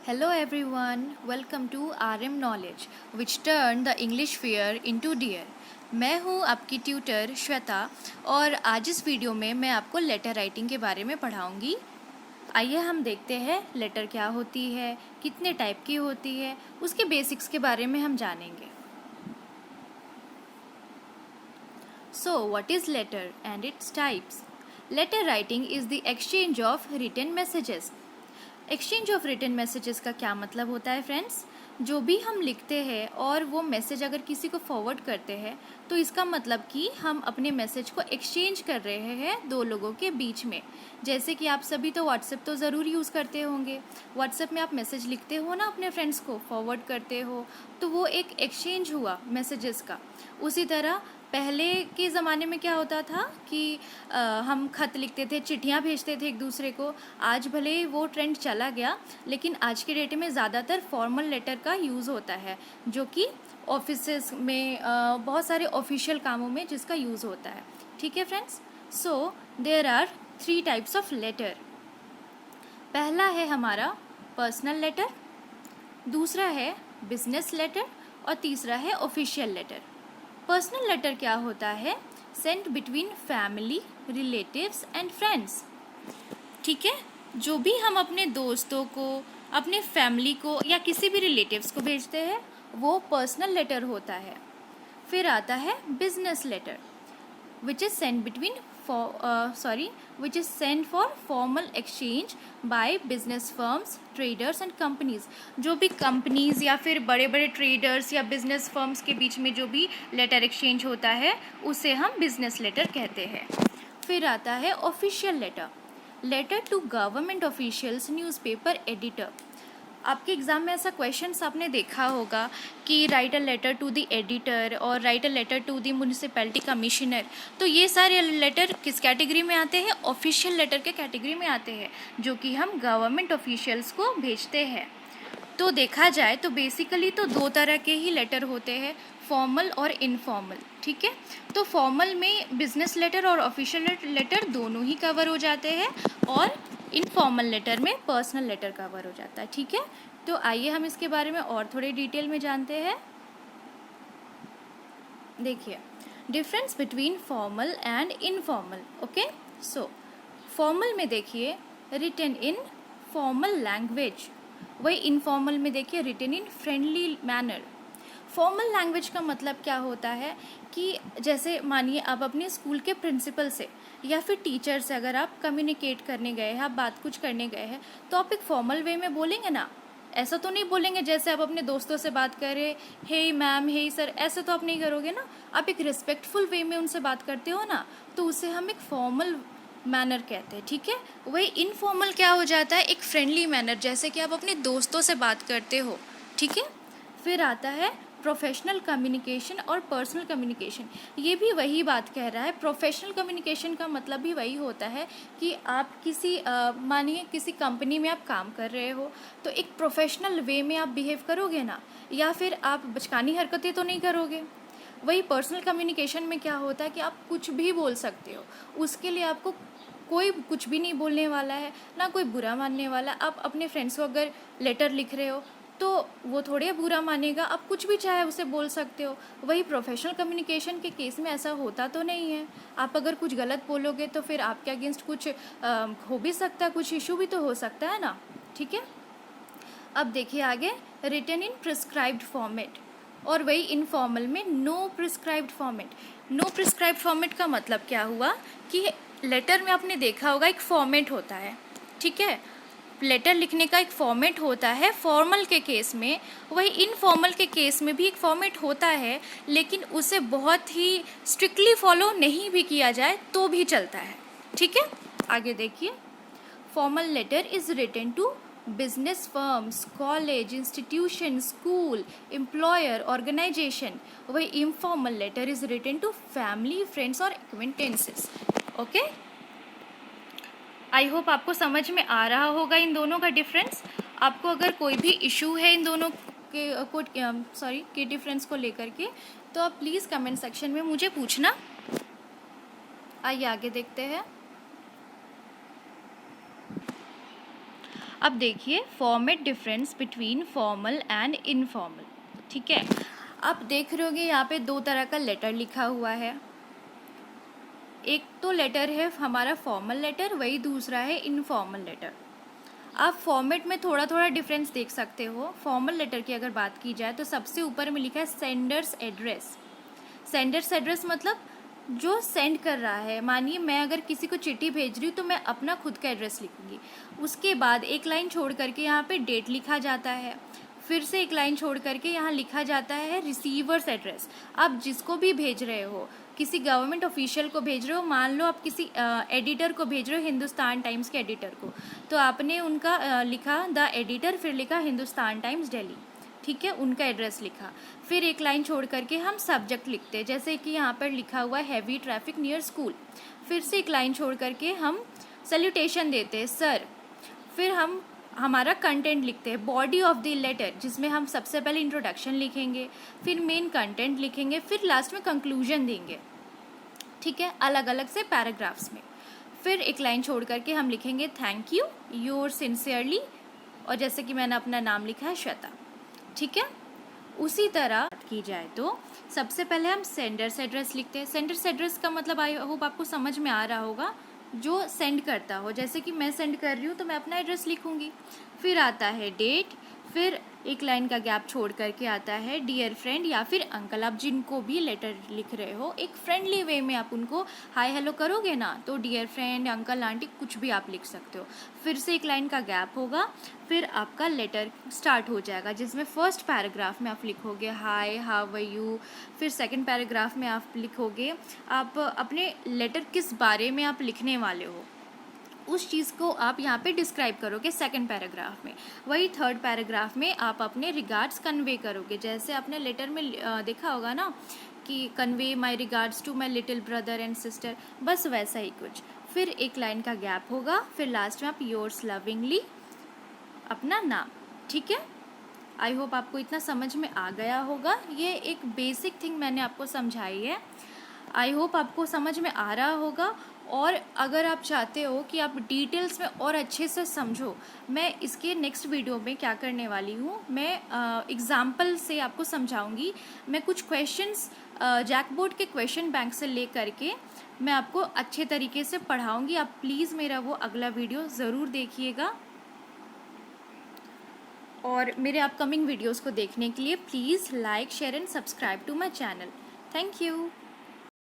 Hello everyone, welcome to RM Knowledge, which turned the English fear into dear. मैं हूँ आपकी tutor Shweta और आज इस वीडियो में मैं आपको लेटर राइटिंग के बारे में पढ़ाऊँगी। आइए हम देखते हैं लेटर क्या होती है, कितने टाइप की होती है, उसके बेसिक्स के बारे में हम जानेंगे। So, what is letter and its types? Letter writing is the exchange of written messages. Exchange of written messages का क्या मतलब होता है फ्रेंड्स? जो भी हम लिखते हैं और वो मैसेज अगर किसी को फॉरवर्ड करते हैं तो इसका मतलब कि हम अपने मैसेज को एक्सचेंज कर रहे हैं दो लोगों के बीच में। जैसे कि आप सभी तो व्हाट्सएप तो ज़रूर यूज़ करते होंगे। व्हाट्सएप में आप मैसेज लिखते हो ना, अपने फ्रेंड्स को फॉरवर्ड करते हो, तो वो एक एक्सचेंज हुआ मैसेजेस का। उसी तरह पहले के ज़माने में क्या होता था कि हम खत लिखते थे, चिट्ठियाँ भेजते थे एक दूसरे को। आज भले वो ट्रेंड चला गया, लेकिन आज के डेट में ज़्यादातर फॉर्मल लेटर का यूज़ होता है, जो कि ऑफिसेस में बहुत सारे ऑफिशियल कामों में जिसका यूज़ होता है। ठीक है friends, so there are 3 types of letter. पहला है हमारा पर्सनल लेटर, दूसरा है बिजनेस लेटर और तीसरा है ऑफिशियल लेटर। पर्सनल लेटर क्या होता है? Sent between family, relatives and friends. ठीक है, जो भी हम अपने दोस्तों को, अपने फैमिली को या किसी भी रिलेटिव्स को भेजते हैं वो पर्सनल लेटर होता है। फिर आता है business letter, which is sent between which is sent for formal exchange by business firms, traders and companies। जो भी कंपनीज या फिर बड़े बड़े ट्रेडर्स या बिजनेस फर्म्स के बीच में जो भी लेटर एक्सचेंज होता है उसे हम बिजनेस लेटर कहते हैं। फिर आता है official letter, letter to government officials, newspaper editor. आपके एग्ज़ाम में ऐसा क्वेश्चंस आपने देखा होगा कि write a letter to the editor और write a letter to the municipality commissioner. तो ये सारे लेटर किस कैटेगरी में आते हैं? ऑफिशियल लेटर के कैटेगरी में आते हैं, जो कि हम गवर्नमेंट ऑफिशियल्स को भेजते हैं। तो देखा जाए तो बेसिकली तो 2 तरह के ही लेटर होते हैं, फॉर्मल और इनफॉर्मल। ठीक है, तो फॉर्मल में बिजनेस लेटर और ऑफिशियल लेटर दोनों ही कवर हो जाते हैं और इनफॉर्मल लेटर में पर्सनल लेटर कवर हो जाता है। ठीक है, तो आइए हम इसके बारे में और थोड़े डिटेल में जानते हैं। देखिए, difference between formal and informal. Okay, so formal में देखिए रिटन इन फॉर्मल लैंग्वेज, वही इनफॉर्मल में देखिए written in friendly manner. Formal language का मतलब क्या होता है कि जैसे मानिए आप अपने स्कूल के प्रिंसिपल से या फिर टीचर से अगर आप कम्युनिकेट करने गए हैं, आप बात कुछ करने गए हैं, तो आप एक फॉर्मल वे में बोलेंगे ना। ऐसा तो नहीं बोलेंगे जैसे आप अपने दोस्तों से बात करें, हे मैम, हे सर, ऐसे तो आप नहीं करोगे ना। आप एक रिस्पेक्टफुल वे में उनसे बात करते हो ना, तो उसे हम एक फॉर्मल मैनर कहते हैं। ठीक है, वही इनफॉर्मल क्या हो जाता है? एक फ्रेंडली मैनर, जैसे कि आप अपने दोस्तों से बात करते हो। ठीक है, फिर आता है प्रोफेशनल कम्युनिकेशन और पर्सनल कम्युनिकेशन। ये भी वही बात कह रहा है। प्रोफेशनल कम्युनिकेशन का मतलब भी वही होता है कि आप किसी मानिए किसी कंपनी में आप काम कर रहे हो, तो एक प्रोफेशनल वे में आप बिहेव करोगे ना, या फिर आप बचकानी हरकतें तो नहीं करोगे। वही पर्सनल कम्युनिकेशन में क्या होता है कि आप कुछ भी बोल सकते हो, उसके लिए आपको कोई कुछ भी नहीं बोलने वाला है, ना कोई बुरा मानने वाला। आप अपने फ्रेंड्स को अगर लेटर लिख रहे हो तो वो थोड़े बुरा मानेगा, आप कुछ भी चाहे उसे बोल सकते हो। वही प्रोफेशनल कम्युनिकेशन के केस में ऐसा होता तो नहीं है। आप अगर कुछ गलत बोलोगे तो फिर आपके अगेंस्ट कुछ हो भी सकता है, कुछ इशू भी तो हो सकता है ना। ठीक है, अब देखिए आगे, रिटन इन प्रिस्क्राइब्ड फॉर्मेट और वही इनफॉर्मल में no prescribed format. No prescribed format का मतलब क्या हुआ कि लेटर में आपने देखा होगा एक फॉर्मेट होता है। ठीक है, लेटर लिखने का एक फॉर्मेट होता है फॉर्मल के केस में, वही इनफॉर्मल के केस में भी एक फॉर्मेट होता है, लेकिन उसे बहुत ही स्ट्रिक्टली फॉलो नहीं भी किया जाए तो भी चलता है। ठीक है, आगे देखिए, formal letter is written to business firms, college, institution, school, employer, organisation. वही informal letter is written to family, friends और एक्वेंटेंसेस। ओके, आई होप आपको समझ में आ रहा होगा इन दोनों का डिफरेंस। आपको अगर कोई भी इशू है इन दोनों के डिफरेंस को लेकर के, तो आप प्लीज़ कमेंट सेक्शन में मुझे पूछना। आइए आगे देखते हैं। अब देखिए format difference between formal and informal, ठीक है। अब देख रहे होगे यहाँ पे दो तरह का लेटर लिखा हुआ है। एक तो लेटर है हमारा फॉर्मल लेटर, वही दूसरा है इनफॉर्मल लेटर। आप फॉर्मेट में थोड़ा थोड़ा डिफरेंस देख सकते हो। फॉर्मल लेटर की अगर बात की जाए तो सबसे ऊपर में लिखा है सेंडर्स एड्रेस। सेंडर्स एड्रेस मतलब जो सेंड कर रहा है। मानिए मैं अगर किसी को चिट्ठी भेज रही हूँ तो मैं अपना खुद का एड्रेस लिखूंगी। उसके बाद एक लाइन छोड़ करके यहाँ पे डेट लिखा जाता है। फिर से एक लाइन छोड़ करके यहाँ लिखा जाता है रिसीवर्स एड्रेस। आप जिसको भी भेज रहे हो, किसी गवर्नमेंट ऑफिशियल को भेज रहे हो, मान लो आप किसी एडिटर को भेज रहे हो, हिंदुस्तान टाइम्स के एडिटर को, तो आपने उनका लिखा द एडिटर, फिर लिखा हिंदुस्तान टाइम्स दिल्ली, ठीक है, उनका एड्रेस लिखा। फिर एक लाइन छोड़ करके हम सब्जेक्ट लिखते हैं, जैसे कि यहाँ पर लिखा हुआ है हैवी ट्रैफिक नियर स्कूल। फिर से एक लाइन छोड़ करके हम सैल्यूटेशन देते हैं, सर। फिर हम हमारा कंटेंट लिखते हैं, बॉडी ऑफ द लेटर, जिसमें हम सबसे पहले इंट्रोडक्शन लिखेंगे, फिर मेन कंटेंट लिखेंगे, फिर लास्ट में कंक्लूजन देंगे, ठीक है, अलग अलग से पैराग्राफ्स में। फिर एक लाइन छोड़ करके हम लिखेंगे थैंक यू, योर सिंसियरली, और जैसे कि मैंने अपना नाम लिखा है श्वेता, ठीक है। उसी तरह बात की जाए तो सबसे पहले हम सेंडर्स एड्रेस लिखते हैं। सेंडर्स एड्रेस का मतलब आई होप आपको समझ में आ रहा होगा, जो सेंड करता हो। जैसे कि मैं सेंड कर रही हूँ तो मैं अपना एड्रेस लिखूंगी। फिर आता है डेट, फिर एक लाइन का गैप छोड़ करके आता है डियर फ्रेंड या फिर अंकल। आप जिनको भी लेटर लिख रहे हो एक फ्रेंडली वे में आप उनको हाय हेलो करोगे ना, तो डियर फ्रेंड, अंकल, आंटी, कुछ भी आप लिख सकते हो। फिर से एक लाइन का गैप होगा, फिर आपका लेटर स्टार्ट हो जाएगा, जिसमें फर्स्ट पैराग्राफ में आप लिखोगे हाय हाउ आर यू। फिर सेकंड पैराग्राफ में आप लिखोगे आप अपने लेटर किस बारे में आप लिखने वाले हो, उस चीज़ को आप यहाँ पे डिस्क्राइब करोगे सेकंड पैराग्राफ में। वही थर्ड पैराग्राफ में आप अपने रिगार्ड्स कन्वे करोगे। जैसे आपने लेटर में देखा होगा ना कि convey my regards to my little brother and sister, बस वैसा ही कुछ। फिर एक लाइन का गैप होगा, फिर लास्ट में आप योर्स लविंगली, अपना नाम, ठीक है। आई होप आपको इतना समझ में आ गया होगा। ये एक बेसिक थिंग मैंने आपको समझाई है। आई होप आपको समझ में आ रहा होगा। और अगर आप चाहते हो कि आप डिटेल्स में और अच्छे से समझो, मैं इसके नेक्स्ट वीडियो में क्या करने वाली हूँ, मैं एग्जाम्पल से आपको समझाऊंगी। मैं कुछ क्वेश्चंस जैकबोर्ड के क्वेश्चन बैंक से ले करके मैं आपको अच्छे तरीके से पढ़ाऊंगी। आप प्लीज़ मेरा वो अगला वीडियो ज़रूर देखिएगा। और मेरे अपकमिंग वीडियोज़ को देखने के लिए please like, share and subscribe to my channel. Thank you.